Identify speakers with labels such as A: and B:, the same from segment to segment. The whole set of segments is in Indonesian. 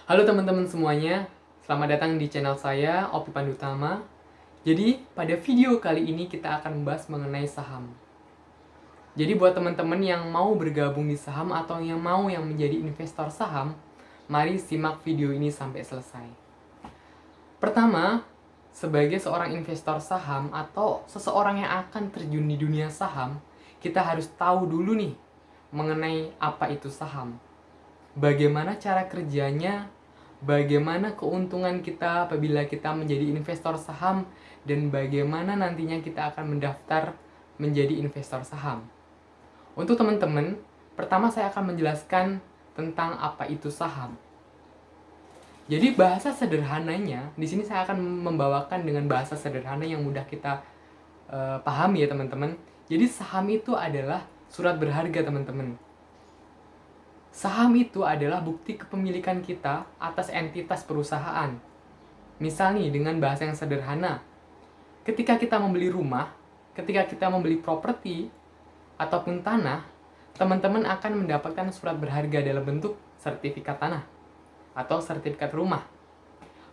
A: Halo teman-teman semuanya, selamat datang di channel saya, Opi Pandutama. Jadi, pada video kali ini kita akan membahas mengenai saham. Jadi buat teman-teman yang mau bergabung di saham atau yang menjadi investor saham, mari simak video ini sampai selesai. Pertama, sebagai seorang investor saham atau seseorang yang akan terjun di dunia saham, kita harus tahu dulu nih mengenai apa itu saham. Bagaimana cara kerjanya, bagaimana keuntungan kita apabila kita menjadi investor saham, dan bagaimana nantinya kita akan mendaftar menjadi investor saham. Untuk teman-teman, pertama saya akan menjelaskan tentang apa itu saham. Jadi bahasa sederhananya, di sini saya akan membawakan dengan bahasa sederhana yang mudah kita pahami ya teman-teman. Jadi saham itu adalah surat berharga teman-teman. Saham itu adalah bukti kepemilikan kita atas entitas perusahaan. Misal nih, dengan bahasa yang sederhana, ketika kita membeli rumah, ketika kita membeli properti, ataupun tanah, teman-teman akan mendapatkan surat berharga dalam bentuk sertifikat tanah atau sertifikat rumah.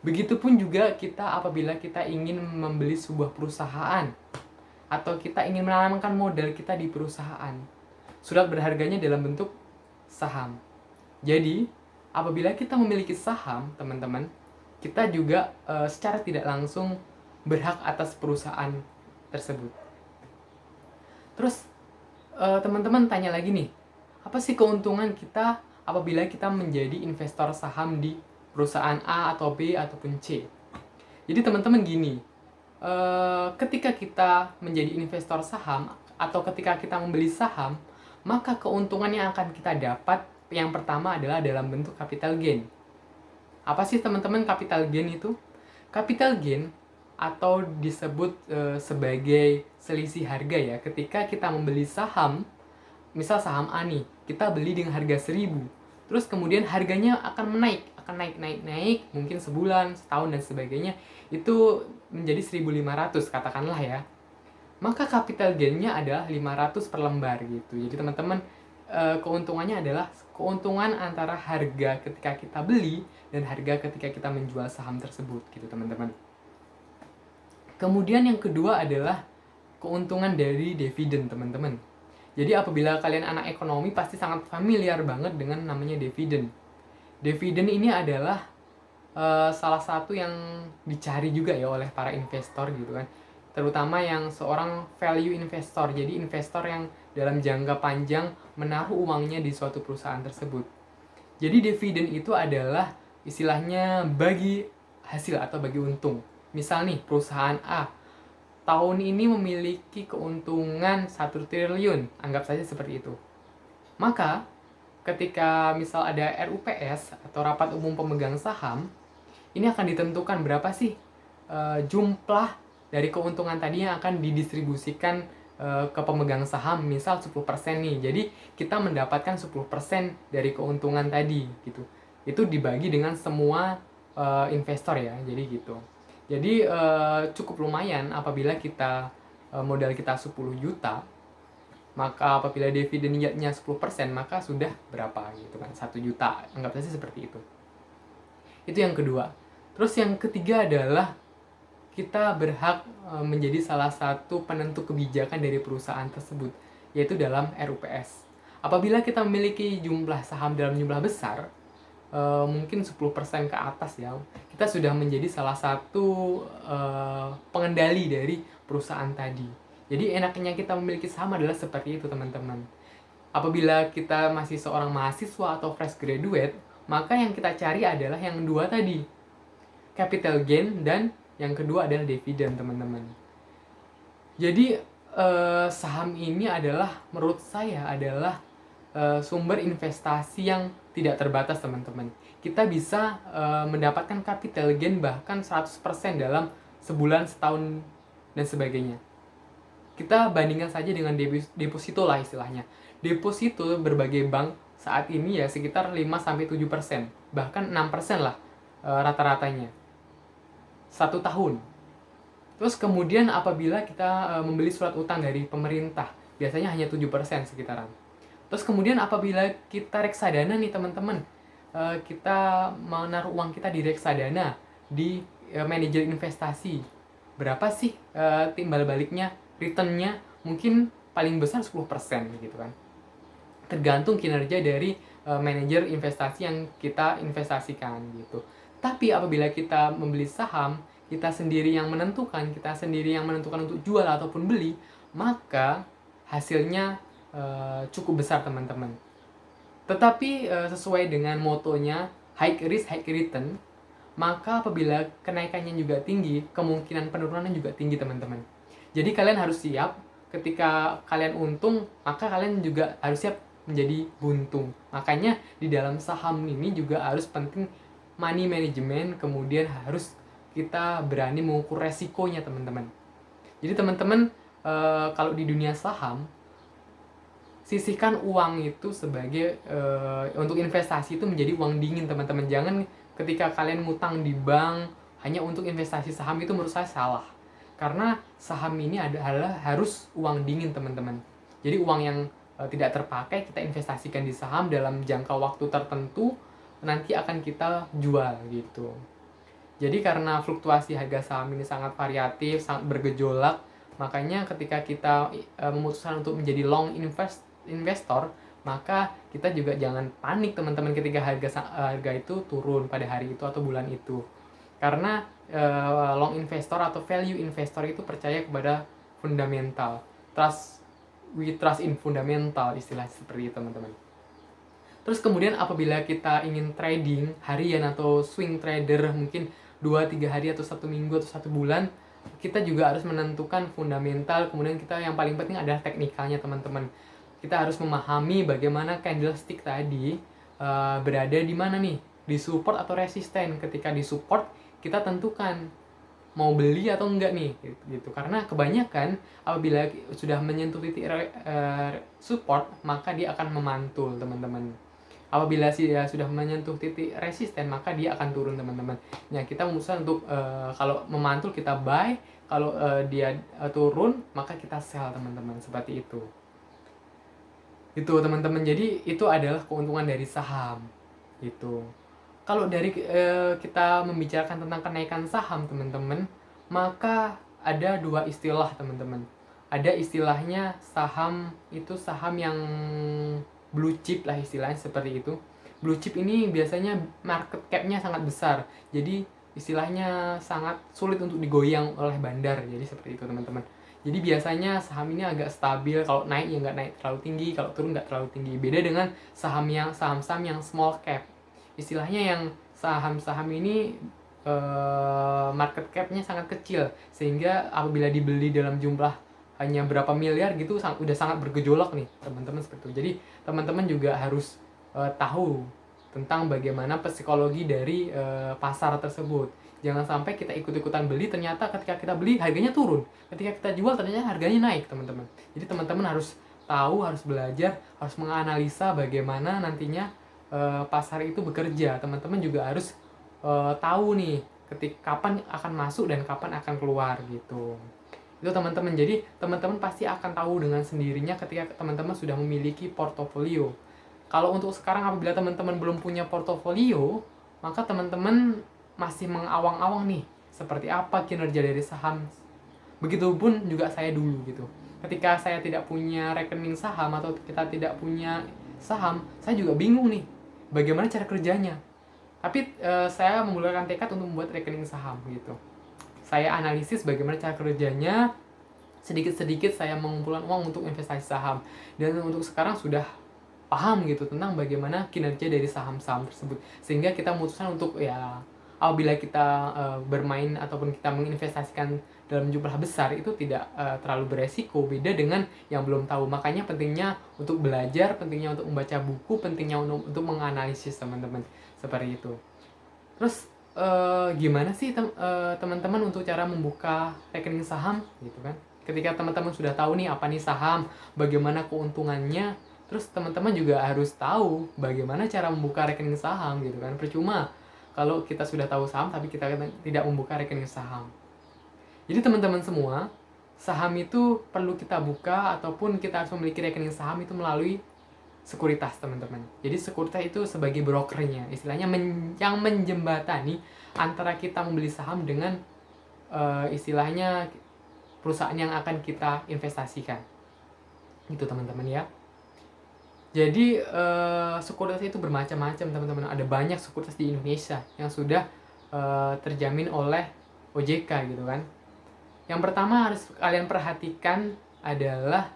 A: Begitupun juga kita apabila kita ingin membeli sebuah perusahaan atau kita ingin menanamkan modal kita di perusahaan. Surat berharganya dalam bentuk saham. Jadi, apabila kita memiliki saham, teman-teman, kita juga secara tidak langsung berhak atas perusahaan tersebut. Terus, teman-teman tanya lagi nih, apa sih keuntungan kita apabila kita menjadi investor saham di perusahaan A atau B ataupun C? Jadi teman-teman gini, ketika kita menjadi investor saham atau ketika kita membeli saham, maka keuntungan yang akan kita dapat yang pertama adalah dalam bentuk capital gain. Apa sih teman-teman capital gain itu? Capital gain atau disebut sebagai selisih harga ya, ketika kita membeli saham, misal saham A nih, kita beli dengan harga 1.000, terus kemudian harganya akan naik, mungkin sebulan, setahun dan sebagainya, itu menjadi 1.500 katakanlah ya. Maka capital gain-nya adalah 500 per lembar gitu. Jadi teman-teman, keuntungannya adalah keuntungan antara harga ketika kita beli dan harga ketika kita menjual saham tersebut gitu teman-teman. Kemudian yang kedua adalah keuntungan dari dividen teman-teman. Jadi apabila kalian anak ekonomi pasti sangat familiar banget dengan namanya dividen. Dividen ini adalah salah satu yang dicari juga ya oleh para investor gitu kan. Terutama yang seorang value investor, jadi investor yang dalam jangka panjang menaruh uangnya di suatu perusahaan tersebut. Jadi dividen itu adalah istilahnya bagi hasil atau bagi untung. Misal nih, perusahaan A tahun ini memiliki keuntungan 1 triliun, anggap saja seperti itu. Maka, ketika misal ada RUPS atau Rapat Umum Pemegang Saham, ini akan ditentukan berapa sih jumlah dari keuntungan tadi yang akan didistribusikan ke pemegang saham, misal 10% nih. Jadi kita mendapatkan 10% dari keuntungan tadi gitu. Itu dibagi dengan semua investor ya. Jadi gitu. Jadi cukup lumayan apabila kita modal kita 10 juta, maka apabila dividen yieldnya 10%, maka sudah berapa gitu kan, 1 juta, anggap saja seperti itu. Itu yang kedua. Terus yang ketiga adalah kita berhak menjadi salah satu penentu kebijakan dari perusahaan tersebut, yaitu dalam RUPS. Apabila kita memiliki jumlah saham dalam jumlah besar, mungkin 10% ke atas ya, kita sudah menjadi salah satu pengendali dari perusahaan tadi. Jadi enaknya kita memiliki saham adalah seperti itu teman-teman. Apabila kita masih seorang mahasiswa atau fresh graduate, maka yang kita cari adalah yang dua tadi, capital gain, dan yang kedua adalah dividen teman-teman. Jadi saham ini adalah, menurut saya adalah sumber investasi yang tidak terbatas teman-teman. Kita bisa mendapatkan capital gain bahkan 100% dalam sebulan, setahun, dan sebagainya. Kita bandingkan saja dengan deposito lah istilahnya. Deposito berbagai bank saat ini ya sekitar 5-7%, bahkan 6% lah rata-ratanya 1 tahun. Terus kemudian apabila kita membeli surat utang dari pemerintah, biasanya hanya 7% sekitaran. Terus kemudian apabila kita reksadana nih teman-teman, kita menaruh uang kita di reksadana, di manajer investasi, berapa sih timbal baliknya, returnnya? Mungkin paling besar 10% gitu kan, tergantung kinerja dari manajer investasi yang kita investasikan gitu. Tapi apabila kita membeli saham, kita sendiri yang menentukan, untuk jual ataupun beli, maka hasilnya cukup besar teman-teman. Tetapi sesuai dengan motonya high risk high return, maka apabila kenaikannya juga tinggi, kemungkinan penurunannya juga tinggi teman-teman. Jadi kalian harus siap ketika kalian untung, maka kalian juga harus siap menjadi buntung. Makanya di dalam saham ini juga harus penting money management, kemudian harus kita berani mengukur resikonya teman-teman. Jadi teman-teman kalau di dunia saham, sisihkan uang itu sebagai untuk investasi itu menjadi uang dingin teman-teman. Jangan ketika kalian ngutang di bank hanya untuk investasi saham, itu menurut saya salah. Karena saham ini adalah harus uang dingin teman-teman. Jadi uang yang tidak terpakai kita investasikan di saham dalam jangka waktu tertentu, nanti akan kita jual gitu. Jadi karena fluktuasi harga saham ini sangat variatif, sangat bergejolak, makanya ketika kita memutuskan untuk menjadi long investor, maka kita juga jangan panik teman-teman ketika harga itu turun pada hari itu atau bulan itu. Karena long investor atau value investor itu percaya kepada fundamental. We trust in fundamental, istilah seperti itu teman-teman. Terus kemudian apabila kita ingin trading harian atau swing trader, mungkin 2-3 hari atau 1 minggu atau 1 bulan, kita juga harus menentukan fundamental. Kemudian kita yang paling penting adalah teknikalnya teman-teman. Kita harus memahami bagaimana candlestick tadi berada di mana nih, di support atau resisten. Ketika di support, kita tentukan mau beli atau enggak nih gitu. Karena kebanyakan apabila sudah menyentuh titik support, maka dia akan memantul teman-teman. Apabila dia sudah menyentuh titik resisten, maka dia akan turun teman-teman. Nah, kita memutuskan untuk kalau memantul kita buy, kalau dia turun maka kita sell teman-teman, seperti itu. Itu teman-teman. Jadi itu adalah keuntungan dari saham gitu. Kalau dari kita membicarakan tentang kenaikan saham teman-teman, maka ada 2 istilah teman-teman. Ada istilahnya saham itu saham yang blue chip lah istilahnya, seperti itu. Blue chip ini biasanya market cap-nya sangat besar, jadi istilahnya sangat sulit untuk digoyang oleh bandar, jadi seperti itu teman-teman. Jadi biasanya saham ini agak stabil, kalau naik ya nggak naik terlalu tinggi, kalau turun nggak terlalu tinggi. Beda dengan saham-saham yang small cap. Istilahnya yang saham-saham ini market cap-nya sangat kecil, sehingga apabila dibeli dalam jumlah hanya berapa miliar gitu udah sangat bergejolak nih teman-teman, seperti itu. Jadi teman-teman juga harus tahu tentang bagaimana psikologi dari pasar tersebut. Jangan sampai kita ikut-ikutan beli, ternyata ketika kita beli harganya turun, ketika kita jual ternyata harganya naik teman-teman. Jadi teman-teman harus tahu, harus belajar, harus menganalisa bagaimana nantinya pasar itu bekerja. Teman-teman juga harus tahu nih kapan akan masuk dan kapan akan keluar gitu. Itu teman-teman. Jadi teman-teman pasti akan tahu dengan sendirinya ketika teman-teman sudah memiliki portofolio. Kalau untuk sekarang apabila teman-teman belum punya portofolio, maka teman-teman masih mengawang-awang nih seperti apa kinerja dari saham. Begitupun juga saya dulu gitu. Ketika saya tidak punya rekening saham atau kita tidak punya saham, saya juga bingung nih bagaimana cara kerjanya. Tapi saya membulatkan tekad untuk membuat rekening saham gitu. Saya analisis bagaimana cara kerjanya, sedikit-sedikit saya mengumpulkan uang untuk investasi saham. Dan untuk sekarang sudah paham gitu tentang bagaimana kinerja dari saham-saham tersebut. Sehingga kita memutuskan untuk ya apabila kita bermain ataupun kita menginvestasikan dalam jumlah besar itu tidak terlalu beresiko, beda dengan yang belum tahu. Makanya pentingnya untuk belajar, pentingnya untuk membaca buku, pentingnya untuk menganalisis teman-teman, seperti itu. Terus gimana sih teman-teman untuk cara membuka rekening saham gitu kan? Ketika teman-teman sudah tahu nih apa nih saham, bagaimana keuntungannya, terus teman-teman juga harus tahu bagaimana cara membuka rekening saham gitu kan. Percuma kalau kita sudah tahu saham tapi kita tidak membuka rekening saham. Jadi teman-teman semua, saham itu perlu kita buka ataupun kita harus memiliki rekening saham itu melalui sekuritas teman-teman. Jadi sekuritas itu sebagai brokernya, istilahnya yang menjembatani antara kita membeli saham dengan istilahnya perusahaan yang akan kita investasikan. Itu teman-teman ya. Jadi sekuritas itu bermacam-macam teman-teman. Ada banyak sekuritas di Indonesia yang sudah terjamin oleh OJK gitu kan. Yang pertama harus kalian perhatikan adalah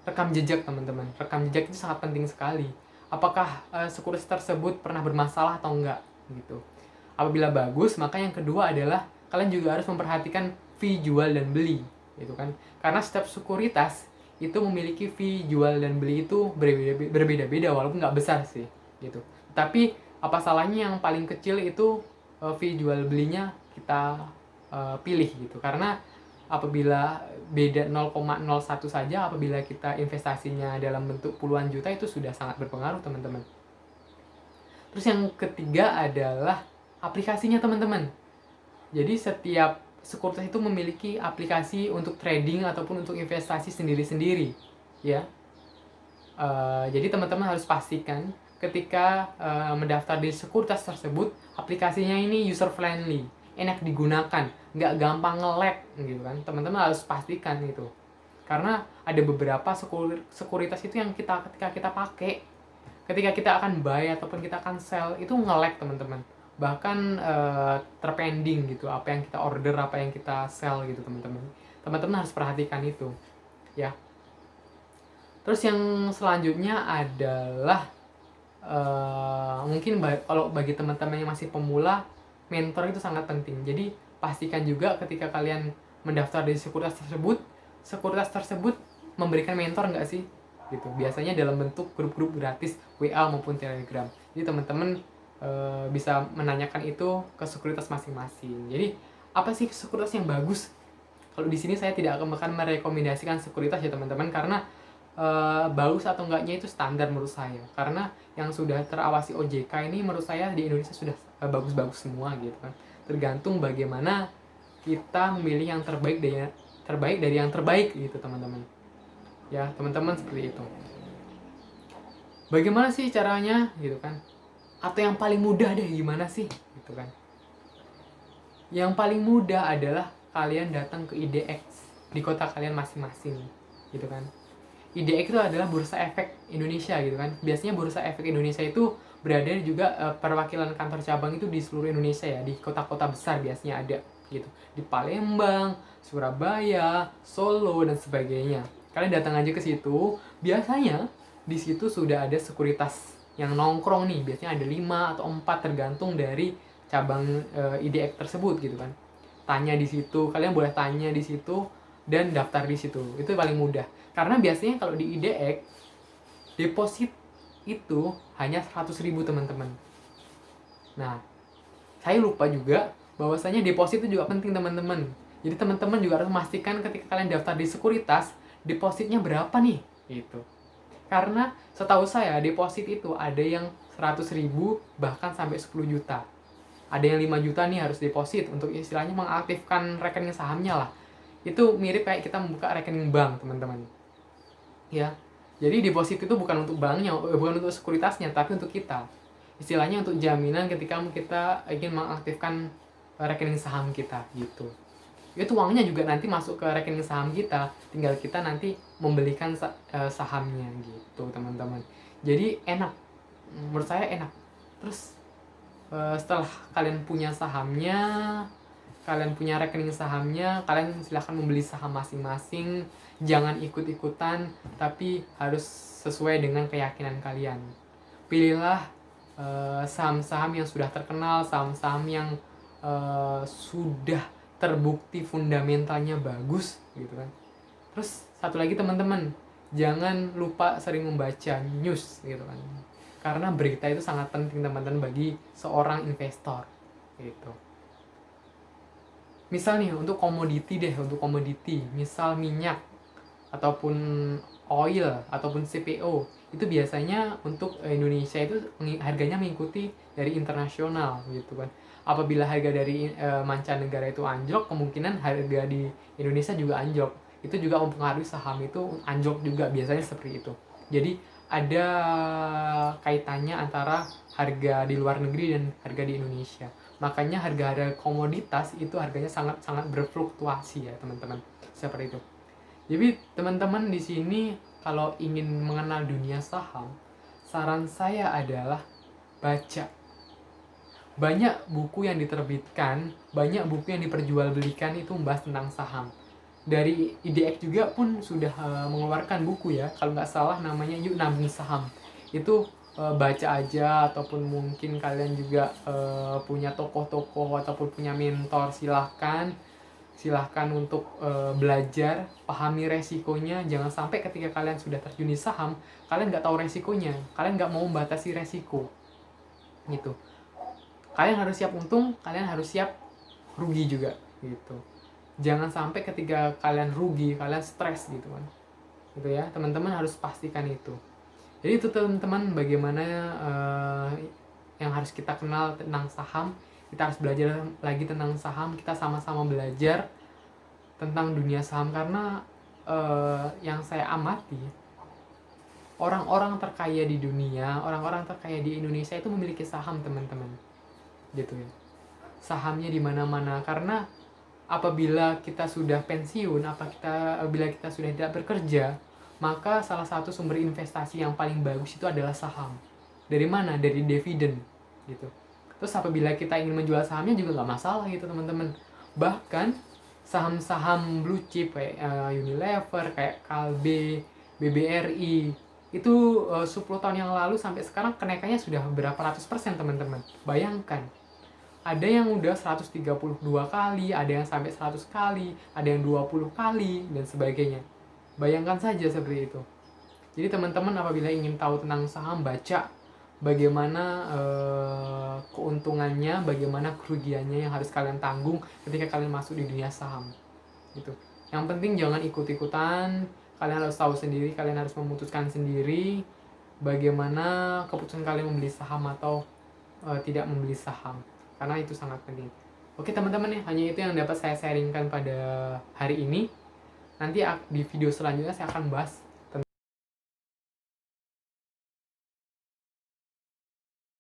A: rekam jejak teman-teman. Rekam jejak itu sangat penting sekali. Apakah sekuritas tersebut pernah bermasalah atau enggak gitu. Apabila bagus, maka yang kedua adalah kalian juga harus memperhatikan fee jual dan beli gitu kan. Karena setiap sekuritas itu memiliki fee jual dan beli itu berbeda-beda walaupun nggak besar sih gitu. Tapi apa salahnya yang paling kecil itu fee jual belinya kita pilih gitu. Karena apabila beda 0,01 saja, apabila kita investasinya dalam bentuk puluhan juta, itu sudah sangat berpengaruh teman-teman. Terus yang ketiga adalah aplikasinya teman-teman. Jadi setiap sekuritas itu memiliki aplikasi untuk trading ataupun untuk investasi sendiri-sendiri ya. Jadi teman-teman harus pastikan ketika mendaftar di sekuritas tersebut, aplikasinya ini user friendly, enak digunakan, nggak gampang nge-lag gitu kan. Teman-teman harus pastikan itu, karena ada beberapa sekuritas itu yang ketika kita pakai, ketika kita akan buy ataupun kita akan sell itu nge-lag teman-teman, bahkan terpending gitu, apa yang kita order, apa yang kita sell gitu teman-teman harus perhatikan itu ya. Terus yang selanjutnya adalah mungkin kalau bagi teman-teman yang masih pemula, mentor itu sangat penting. Jadi pastikan juga ketika kalian mendaftar di sekuritas tersebut memberikan mentor nggak sih gitu. Biasanya dalam bentuk grup-grup gratis WA maupun Telegram. Jadi teman-teman bisa menanyakan itu ke sekuritas masing-masing. Jadi apa sih sekuritas yang bagus? Kalau di sini saya tidak akan merekomendasikan sekuritas ya teman-teman, karena bagus atau enggaknya itu standar menurut saya. Karena yang sudah terawasi OJK ini menurut saya di Indonesia sudah bagus-bagus semua gitu kan. Tergantung bagaimana kita memilih yang terbaik dari yang terbaik gitu teman-teman. Ya teman-teman, seperti itu. Bagaimana sih caranya gitu kan? Atau yang paling mudah deh gimana sih gitu kan. Yang paling mudah adalah kalian datang ke IDX di kota kalian masing-masing gitu kan. IDX itu adalah Bursa Efek Indonesia gitu kan. Biasanya Bursa Efek Indonesia itu berada juga perwakilan kantor cabang itu di seluruh Indonesia ya, di kota-kota besar biasanya ada gitu. Di Palembang, Surabaya, Solo dan sebagainya. Kalian datang aja ke situ. Biasanya di situ sudah ada sekuritas yang nongkrong nih, biasanya ada 5 atau 4 tergantung dari cabang IDX tersebut gitu kan. Tanya di situ, kalian boleh tanya di situ dan daftar di situ. Itu paling mudah. Karena biasanya kalau di IDX deposit itu hanya 100.000 teman-teman. Nah, saya lupa juga bahwasanya deposit itu juga penting teman-teman. Jadi teman-teman juga harus memastikan ketika kalian daftar di sekuritas, depositnya berapa nih gitu. Karena setahu saya deposit itu ada yang 100.000 bahkan sampai 10 juta. Ada yang 5 juta nih harus deposit untuk istilahnya mengaktifkan rekening sahamnya lah. Itu mirip kayak kita membuka rekening bank teman-teman. Ya. Jadi deposit itu bukan untuk banknya, bukan untuk sekuritasnya, tapi untuk kita. Istilahnya untuk jaminan ketika kita ingin mengaktifkan rekening saham kita gitu. Itu uangnya juga nanti masuk ke rekening saham kita, tinggal kita nanti membelikan sahamnya gitu teman-teman. Jadi enak, menurut saya enak. Terus setelah kalian punya sahamnya, kalian punya rekening sahamnya, kalian silahkan membeli saham masing-masing. Jangan ikut-ikutan, tapi harus sesuai dengan keyakinan kalian. Pilihlah saham-saham yang sudah terkenal, saham-saham yang sudah terbukti fundamentalnya bagus gitu kan. Terus satu lagi teman-teman, jangan lupa sering membaca news gitu kan. Karena berita itu sangat penting teman-teman bagi seorang investor gitu. Misal nih untuk komoditi, misal minyak ataupun oil ataupun CPO, itu biasanya untuk Indonesia itu harganya mengikuti dari internasional gitu kan. Apabila harga dari mancanegara itu anjlok, kemungkinan harga di Indonesia juga anjlok. Itu juga mempengaruhi saham itu anjlok juga, biasanya seperti itu. Jadi ada kaitannya antara harga di luar negeri dan harga di Indonesia. Makanya harga-harga komoditas itu harganya sangat-sangat berfluktuasi ya teman-teman. Seperti itu. Jadi teman-teman di sini kalau ingin mengenal dunia saham, saran saya adalah baca. Banyak buku yang diterbitkan, banyak buku yang diperjualbelikan itu membahas tentang saham. Dari IDX juga pun sudah mengeluarkan buku ya, kalau nggak salah namanya Yuk Nabung Saham. Itu baca aja, ataupun mungkin kalian juga punya tokoh-tokoh ataupun punya mentor, silahkan untuk belajar, pahami resikonya. Jangan sampai ketika kalian sudah terjun di saham, kalian nggak tahu resikonya, kalian nggak mau membatasi resiko gitu. Kalian harus siap untung, kalian harus siap rugi juga gitu. Jangan sampai ketika kalian rugi, kalian stres gitu kan. Gitu ya, teman-teman harus pastikan itu. Jadi itu teman-teman bagaimana yang harus kita kenal tentang saham. Kita harus belajar lagi tentang saham, kita sama-sama belajar tentang dunia saham. Karena yang saya amati, orang-orang terkaya di dunia, orang-orang terkaya di Indonesia itu memiliki saham teman-teman. Gitu ya. Sahamnya di mana-mana, karena apabila kita sudah pensiun, apabila kita sudah tidak bekerja, maka salah satu sumber investasi yang paling bagus itu adalah saham. Dari mana? Dari dividen gitu. Terus apabila kita ingin menjual sahamnya juga nggak masalah gitu teman-teman. Bahkan saham-saham blue chip kayak Unilever, kayak Kalbe, BBRI itu 10 tahun yang lalu sampai sekarang kenaikannya sudah berapa ratus % teman-teman. Bayangkan. Ada yang udah 132 kali, ada yang sampai 100 kali, ada yang 20 kali, dan sebagainya. Bayangkan saja seperti itu. Jadi teman-teman apabila ingin tahu tentang saham, baca bagaimana keuntungannya, bagaimana kerugiannya yang harus kalian tanggung ketika kalian masuk di dunia saham. Gitu. Yang penting jangan ikut-ikutan, kalian harus tahu sendiri, kalian harus memutuskan sendiri bagaimana keputusan kalian membeli saham atau tidak membeli saham. Karena itu sangat penting. Oke teman-teman ya, hanya itu yang dapat saya sharingkan pada hari ini. Nanti di video selanjutnya saya akan bahas